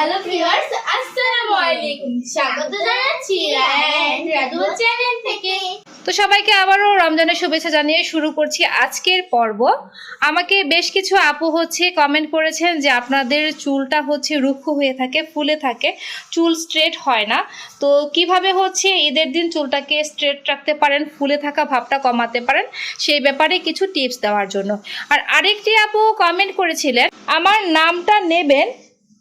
Hello viewers, আসসালামু আলাইকুম। স্বাগত জানাচ্ছি রাধু চ্যানেল থেকে। তো সবাইকে আবারও রমজানের শুভেচ্ছা জানিয়ে শুরু করছি আজকের পর্ব। আমাকে বেশ কিছু আপু কমেন্ট করেছেন যে আপনাদের চুলটা রুক্ষ হয়ে থাকে, ফুলে থাকে, চুল স্ট্রেট হয় না। তো কিভাবে ঈদের দিন চুলটাকে স্ট্রেট রাখতে পারেন, ফুলে থাকা ভাবটা কমাতে পারেন, সেই ব্যাপারে কিছু টিপস দেওয়ার জন্য। আর আরেকটি আপু কমেন্ট করেছিলেন আমার নামটা নেবেন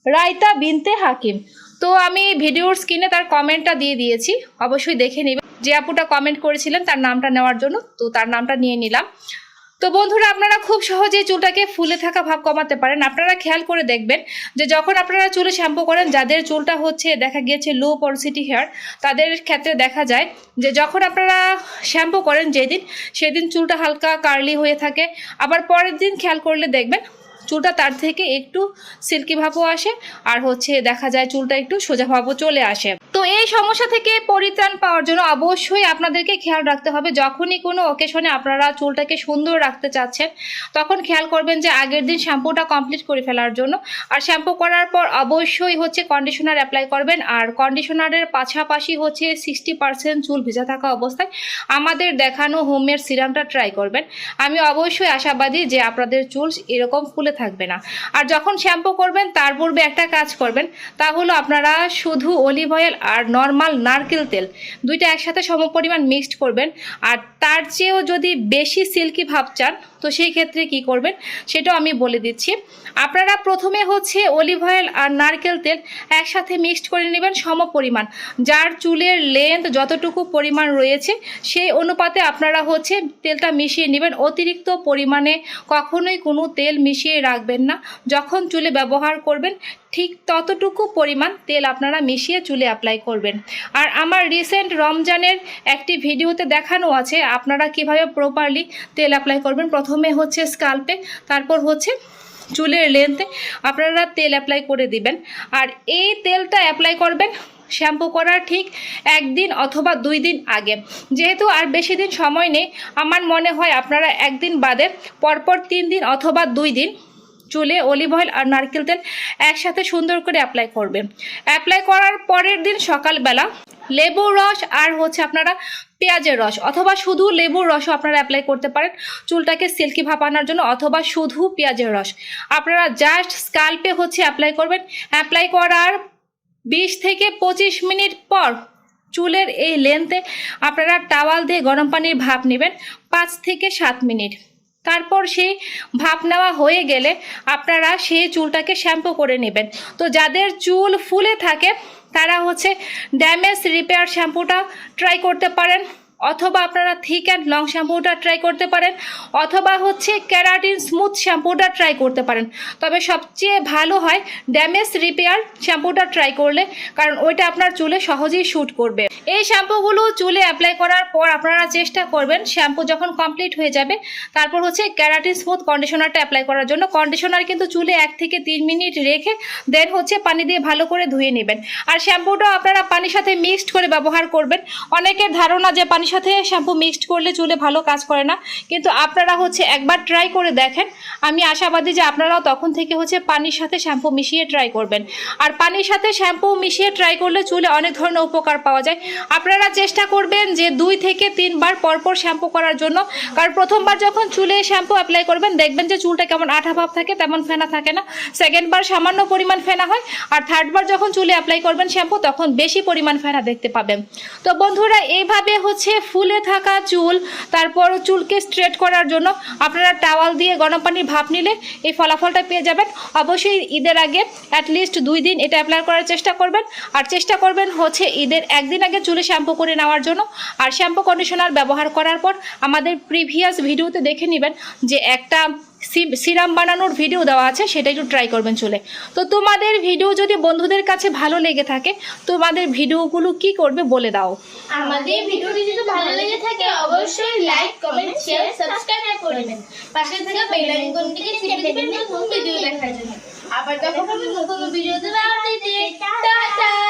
রায়তা বিনতে হাকিম। তো আমি ভিডিওর স্ক্রিনে তার কমেন্টটা দিয়ে দিয়েছি, অবশ্যই দেখে নেবেন। যে আপুটা কমেন্ট করেছিলেন তার নামটা নেওয়ার জন্য, তো তার নামটা নিয়ে নিলাম। তো বন্ধুরা, আপনারা খুব সহজেই চুলটাকে ফুলে থাকা ভাব কমাতে পারেন। আপনারা খেয়াল করে দেখবেন যে যখন আপনারা চুলে শ্যাম্পু করেন, যাদের চুলটা দেখা গিয়েছে লো পরসিটি হেয়ার, তাদের ক্ষেত্রে দেখা যায় যে যখন আপনারা শ্যাম্পু করেন সেদিন চুলটা হালকা কার্লি হয়ে থাকে। আবার পরের দিন খেয়াল করলে দেখবেন চুলটা তার থেকে একটু সিল্কি ভাবও আসে, আর দেখা যায় চুলটা একটু সোজা ভাবও চলে আসে। তো এই সমস্যা থেকে পরিত্রাণ পাওয়ার জন্য অবশ্যই আপনাদেরকে খেয়াল রাখতে হবে, যখনই কোনো অকেশনে আপনারা চুলটাকে সুন্দর রাখতে চাচ্ছেন, তখন খেয়াল করবেন যে আগের দিন শ্যাম্পুটা কমপ্লিট করে ফেলার জন্য। আর শ্যাম্পু করার পর অবশ্যই কন্ডিশনার অ্যাপ্লাই করবেন। আর কন্ডিশনারের পাশাপাশি 60% চুল ভেজা থাকা অবস্থায় আমাদের দেখানো হোমমেড সিরামটা ট্রাই করবেন। আমি অবশ্যই আশাবাদী যে আপনাদের চুল এরকম ফুলে থাকবে না। আর যখন শ্যাম্পু করবেন তার পূর্বে একটা কাজ করবেন, তা হলো আপনারা শুধু অলিভ অয়েল আর নর্মাল নারকেল তেল দুইটা একসাথে সমপরিমাণ মিক্সড করবেন। আর তার চেয়েও যদি বেশি সিল্কি ভাব চান, তো সেই ক্ষেত্রে কি করবেন সেটাও আমি বলে দিচ্ছি। আপনারা প্রথমে অলিভ অয়েল আর নারকেল তেল একসাথে মিক্সড করে নেবেন সমপরিমাণ। যার চুলের লেন্থ যতটুকু পরিমাণ রয়েছে সেই অনুপাতে আপনারা তেলটা মিশিয়ে নেবেন। অতিরিক্ত পরিমাণে কখনোই কোনো তেল মিশিয়ে রাখবেন না। যখন চুলে ব্যবহার করবেন ঠিক ততটুকু পরিমাণ তেল আপনারা মিশিয়ে চুলে অ্যাপ্লাই করবেন। আর আমার রিসেন্ট রমজানের একটি ভিডিওতে দেখানো আছে আপনারা কিভাবে প্রপারলি তেল অ্যাপ্লাই করবেন। প্রথমে স্কাল্পে, তারপর চুলের লেন্থে আপনারা তেল অ্যাপ্লাই করে দিবেন। আর এই তেলটা অ্যাপ্লাই করবেন শ্যাম্পু করার ঠিক 1 দিন অথবা 2 দিন আগে। যেহেতু আর বেশি দিন সময় নেই, আমার মনে হয় আপনারা 1 দিন বাদে পরপর 3 দিন অথবা 2 দিন চুলে অলিভ অয়েল আর নারকেল তেল একসাথে সুন্দর করে অ্যাপ্লাই করবেন। অ্যাপ্লাই করার পরের দিন সকালবেলা লেবুর রস আর আপনারা পেঁয়াজের রস অথবা শুধু লেবুর রসও আপনারা অ্যাপ্লাই করতে পারেন চুলটাকে সিল্কি ভাব আনার জন্য, অথবা শুধু পেঁয়াজের রস আপনারা জাস্ট স্কাল্পে অ্যাপ্লাই করবেন। অ্যাপ্লাই করার 20 থেকে 25 মিনিট পর চুলের এই লেন্থে আপনারা টাওয়াল দিয়ে গরম পানির ভাপ নেবেন 5 থেকে 7 মিনিট। তারপর সেই ভাপ নেওয়া হয়ে গেলে আপনারা সেই চুলটাকে শ্যাম্পু করে নেবেন। তো যাদের চুল ফুলে থাকে তারা ড্যামেজ রিপেয়ার শ্যাম্পুটা ট্রাই করতে পারেন, অথবা আপনারা থিক অ্যান্ড লং শ্যাম্পুটা ট্রাই করতে পারেন, অথবা কেরাটিন স্মুথ শ্যাম্পুটা ট্রাই করতে পারেন। তবে সবচেয়ে ভালো হয় ড্যামেজ রিপেয়ার শ্যাম্পুটা ট্রাই করলে, কারণ ওইটা আপনার চুলে সহজেই শ্যুট করবে। এই শ্যাম্পুগুলো চুলে অ্যাপ্লাই করার পর আপনারা চেষ্টা করবেন শ্যাম্পু যখন কমপ্লিট হয়ে যাবে তারপর কেরাটিন স্মুথ কন্ডিশনারটা অ্যাপ্লাই করার জন্য। কন্ডিশনার কিন্তু চুলে 1 থেকে 3 মিনিট রেখে দেন পানি দিয়ে ভালো করে ধুয়ে নেবেন। আর শ্যাম্পুটাও আপনারা পানির সাথে মিক্সড করে ব্যবহার করবেন। অনেকের ধারণা যে পানির সাথে শ্যাম্পু মিক্সড করলে চুলে ভালো কাজ করে না, কিন্তু আপনারা একবার ট্রাই করে দেখেন। আমি আশাবাদী যে আপনারাও তখন থেকে পানির সাথে শ্যাম্পু মিশিয়ে ট্রাই করবেন। আর পানির সাথে শ্যাম্পু মিশিয়ে ট্রাই করলে চুলে অনেক ধরনের উপকার পাওয়া যায়। আপনারা চেষ্টা করবেন যে 2 থেকে 3 বার পরপর শ্যাম্পু করার জন্য, কারণ প্রথমবার যখন চুলে শ্যাম্পু অ্যাপ্লাই করবেন দেখবেন যে চুলটা কেমন আঠা ভাব থাকে, তেমন ফেনা থাকে না। সেকেন্ড বার সামান্য পরিমাণ ফেনা হয়, আর থার্ড বার যখন চুলে অ্যাপ্লাই করবেন শ্যাম্পু তখন বেশি পরিমাণ ফেনা দেখতে পাবেন। তো বন্ধুরা, এইভাবে ফুলে থাকা চুল তারপর চুলকে স্ট্রেট করার জন্য আপনারা টাওয়াল দিয়ে গরম পানির ভাপ নিলে এই ফলাফলটা পেয়ে যাবেন। অবশ্যই ঈদের আগে অ্যাটলিস্ট 2 দিন এটা অ্যাপ্লাই করার চেষ্টা করবেন। আর চেষ্টা করবেন ঈদের 1 দিন আগে চুলে শ্যাম্পু করে নেওয়ার জন্য। আর শ্যাম্পু কন্ডিশনার ব্যবহার করার পর আমাদের প্রিভিয়াস ভিডিওতে দেখে নেবেন যে একটা সিরাম বানানোর ভিডিও দেওয়া আছে, সেটা একটু ট্রাই করবেন চুলে। তো তোমাদের ভিডিও যদি বন্ধুদের কাছে ভালো লেগে থাকে, তোমাদের ভিডিওগুলো কি করবে বলে দাও। আমাদের ভিডিওটি যদি ভালো লেগে থাকে অবশ্যই লাইক, কমেন্ট, শেয়ার, সাবস্ক্রাইব করবেন। পাশে থাকা বেল আইকনটিকে টিপে দিবেন নতুন ভিডিও দেখার জন্য। আবার দেখা হবে নতুন ভিডিওতে। টাটা।